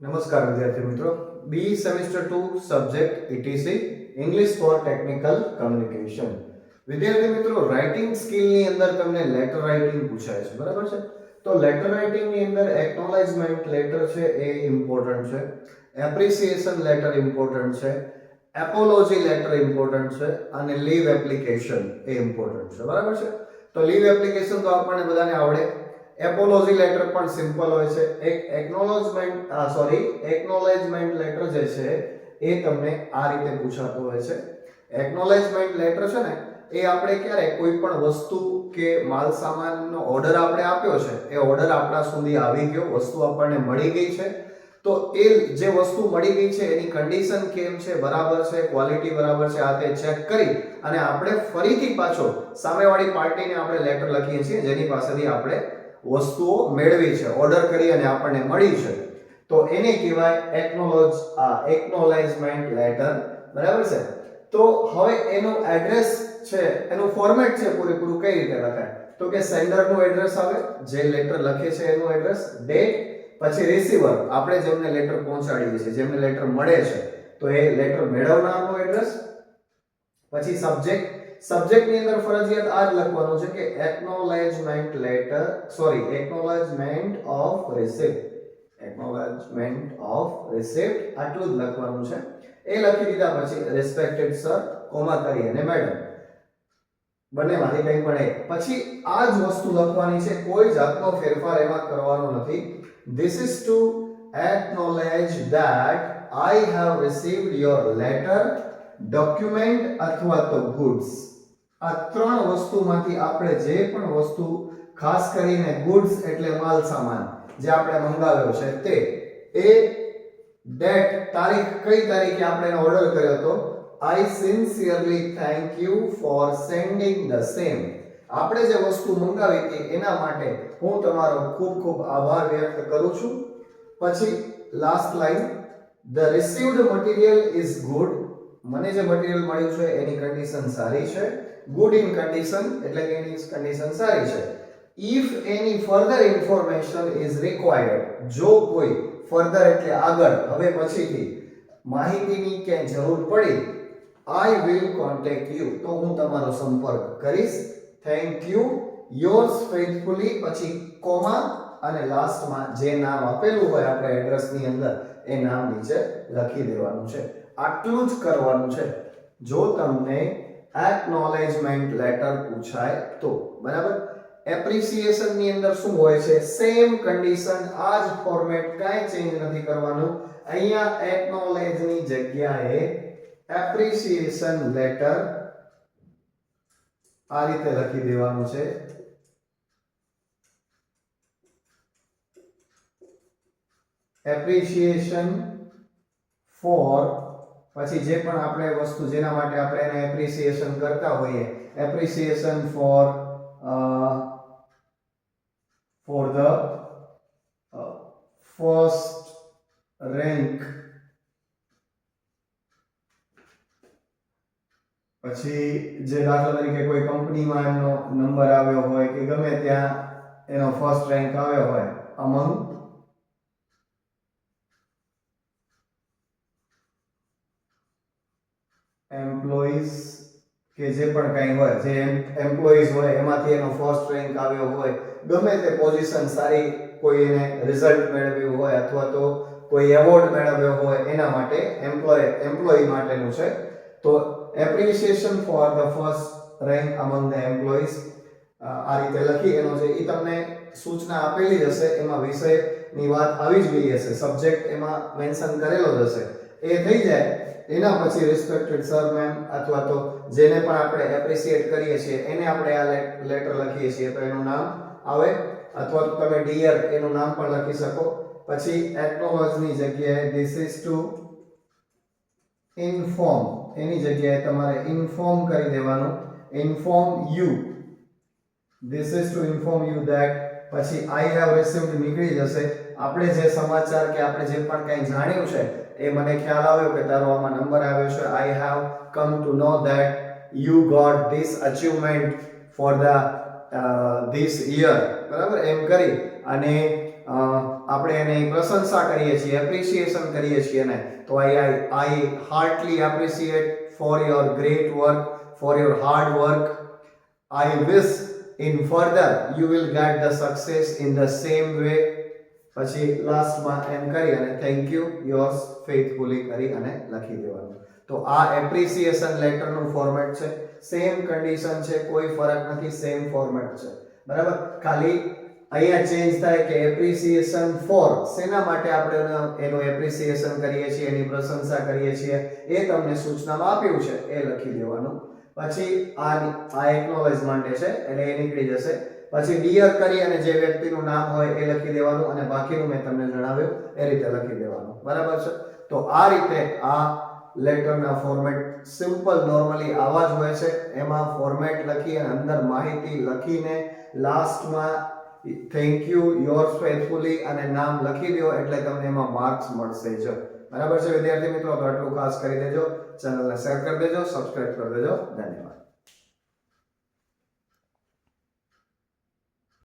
નમસ્કાર વિદ્યાર્થી મિત્રો, B semester 2 subject ETC English for technical communication. વિદ્યાર્થી મિત્રો, રાઇટિંગ સ્કિલ ની અંદર તમને લેટર રાઇટિંગ પૂછાય છે, બરાબર છે? તો લેટર રાઇટિંગ ની અંદર એક્નોલેજમેન્ટ લેટર છે એ ઇમ્પોર્ટન્ટ છે, એપ્રિસિએશન લેટર ઇમ્પોર્ટન્ટ છે, એપોલોજી લેટર ઇમ્પોર્ટન્ટ છે અને લીવ એપ્લિકેશન એ ઇમ્પોર્ટન્ટ છે, બરાબર છે? તો લીવ એપ્લિકેશન તો આપણને બધાને આવડે. એપોલોજી લેટર પણ સિમ્પલ હોય છે. એક એક્નોલેજમેન્ટ લેટર જે છે એ તમને આ રીતે પૂછાતો હોય છે. એક્નોલેજમેન્ટ લેટર છે ને એ આપણે ક્યારે કોઈ પણ વસ્તુ કે માલ સામાનનો ઓર્ડર આપણે આપ્યો છે, એ ઓર્ડર આપણા સુધી આવી ગયો, વસ્તુ આપણને મળી ગઈ છે, તો એ જે વસ્તુ મળી ગઈ છે એની કન્ડિશન કેમ છે, બરાબર છે, ક્વોલિટી બરાબર છે, આ તે ચેક કરી અને આપણે ફરીથી પાછો સામેવાળી પાર્ટીને આપણે લેટર લખીએ છીએ જેની પાસેથી આપણે વસ્તુઓ મેળવી છે, ઓર્ડર કરી અને આપણને મળી છે, તો એને કહેવાય એક્નોલેજમેન્ટ લેટર, બરાબર છે? તો હવે એનું એડ્રેસ છે, એનું ફોર્મેટ છે પૂરેપૂરું કઈ રીતે લખાય? તો કે સેન્ડર નું એડ્રેસ આવે, જે લેટર લખે છે એનું એડ્રેસ, ડેટ, પછી રિસીવર, આપણે જેમને લેટર પહોંચાડીએ છીએ, જેમને લેટર મળે છે, તો એ લેટર મેળવનારનું એડ્રેસ, પછી સબ્જેક્ટ ની અંદર ફરજિયાત આ જ લખવાનું છે કે એક્નોલેજમેન્ટ ઓફ રિસિપ્ટ, આટલું જ લખવાનું છે. એ લખી દીધા પછી રિસ્પેક્ટેડ સર, કોમા કરી અને મેડમ, બંનેમાંથી કંઈ પણ એક. પછી આ જ વસ્તુ લખવાની છે, કોઈ જાતનો ફેરફાર એમાં કરવાનો નથી. This is to acknowledge that I have received your letter, document અથવા તો goods. આ ત્રણ વસ્તુમાંથી આપણે જે પણ વસ્તુ, ખાસ કરીને goods એટલે માલ સામાન જે આપણે મંગાવ્યો છે તે, એ ડેટ, તારીખ, કઈ તારીખે આપણે એનો ઓર્ડર કર્યો હતો, I sincerely thank you for sending the same. આપણે જે વસ્તુ મંગાવી હતી એના માટે હું તમારો ખૂબ ખૂબ આભાર વ્યક્ત કરું છું. પછી last line, the received material is good. મને જે મટીરીયલ મળ્યું છે એની કન્ડિશન સારી છે. ગુડ ઇન કન્ડિશન એટલે કે એની કન્ડિશન સારી છે. if any further information is required, જો કોઈ ફર્ધર એટલે આગળ, હવે પછીથી માહિતીની ક્યાંય જરૂર પડી, I will contact you, તો હું તમારો સંપર્ક કરીશ. થેન્ક યુ, yours faithfully, પછી કોમા અને લાસ્ટમાં જે નામ આપેલું હોય આપણે એડ્રેસની અંદર એ નામ નીચે લખી દેવાનું છે. આટલું જ કરવાનું છે જો તમને એક્નોલેજમેન્ટ લેટર પૂછાય તો, બરાબર? એપ્રિસિએશન ની અંદર શું હોય છે? સેમ કન્ડિશન, આ જ ફોર્મેટ, કાંઈ ચેન્જ નથી કરવાનું. અહીંયા એક્નોલેજ ની જગ્યાએ એપ્રિસિએશન લેટર આ રીતે લખી દેવાનું છે. એપ્રિસિએશન ફોર, પછી જે પણ આપણે વસ્તુ જેના માટે આપણે એને એપ્રિસિએશન કરતા હોઈએ, appreciation for the first rank, પછી જે દાખલા તરીકે કોઈ કંપનીમાં એમનો નંબર આવ્યો હોય કે ગમે ત્યાં એનો ફર્સ્ટ રેન્ક આવ્યો હોય among એમ્પ્લોઈઝ, કે જે પણ કંઈ હોય, જે એમ્પ્લોઈઝ હોય એમાંથી એનો ફર્સ્ટ રેન્ક આવ્યો હોય, ગમે તે પોઝિશન સારી, કોઈ એને રિઝલ્ટ મેળવ્યું હોય અથવા તો કોઈ એવોર્ડ મેળવ્યો હોય, એના માટે એમ્પ્લોયી માટેનું છે. તો appreciation for the first rank અમંગ the employees, આ રીતે લખી એનો છે એ તમને સૂચના આપેલી જ હશે, એમાં વિષયની વાત આવી જ ગઈ હશે, સબ્જેક્ટ એમાં મેન્શન કરેલો જ હશે. એ થઈ જાય એના પછી રિસ્પેક્ટેડ સર, મેમ, અથવા તો જેને પણ આપણે એપ્રિશિએટ કરીએ છીએ એને આપણે આ લેટર લખીએ છીએ તો એનું નામ આવે, અથવા તો તમે ડિયર એનું નામ પણ લખી શકો. પછી એક્નોલેજ ની જગ્યાએ ધીસ ઇઝ ટુ ઇન્ફોર્મ, એની જગ્યાએ તમારે ઇન્ફોર્મ કરી દેવાનું, inform you, this is two inform you that, પછી I have received નીકળી જશે. આપણે જે સમાચાર કે આપણે જે પણ કંઈ જાણ્યું છે એ મને ખ્યાલ આવ્યો કે તારો આમાં નંબર આવ્યો છે, I have come to know that you got this achievement for the this year, બરાબર? એમ કરી અને આપણે એની પ્રશંસા કરીએ છીએ, એપ્રિસિએશન કરીએ છીએ ને, તો I heartly appreciate for your great work, for your hard work. I wish in further you will get the success in the same way. પછી લાસ્ટમાં એમ કરી અને થેન્ક યુ યોર્સ ફેithfully કરી અને લખી દેવાનું. તો આ એપ્રિસિએશન લેટરનું ફોર્મેટ છે. સેમ કન્ડિશન છે, કોઈ ફરક નથી, સેમ ફોર્મેટ છે. બરાબર, ખાલી અહીંયા ચેન્જ થાય કે એપ્રિસિએશન ફોર, શેના માટે આપણે એનું એપ્રિસિએશન કરીએ છીએ, એની પ્રશંસા કરીએ છીએ, એ તમને સૂચનામાં આપ્યું છે, એ લખી દેવાનું. પછી આ એકનોલેજ માટે છે એટલે એ નીકળી જશે. પછી ડિયર કરી અને જે વ્યક્તિનું નામ હોય એ લખી દેવાનું અને બાકીનું મેં તમને જણાવ્યું એ રીતે લખી દેવાનું. બરાબર છે. તો આ રીતે આ લેટરના ફોર્મેટ સિમ્પલ નોર્મલી આવા જ હોય છે. એમાં ફોર્મેટ લખી અને અંદર માહિતી લખીને લાસ્ટમાં થેન્ક યુ યોર્સ ફેithfully અને નામ લખી દો એટલે તમને એમાં માર્ક્સ મળશે જ. બરાબર છે વિદ્યાર્થી મિત્રો? તો આટલું ખાસ કરી દેજો. ચેનલને શેર કરી દેજો, સબસ્ક્રાઇબ કરી દેજો. ધન્યવાદ.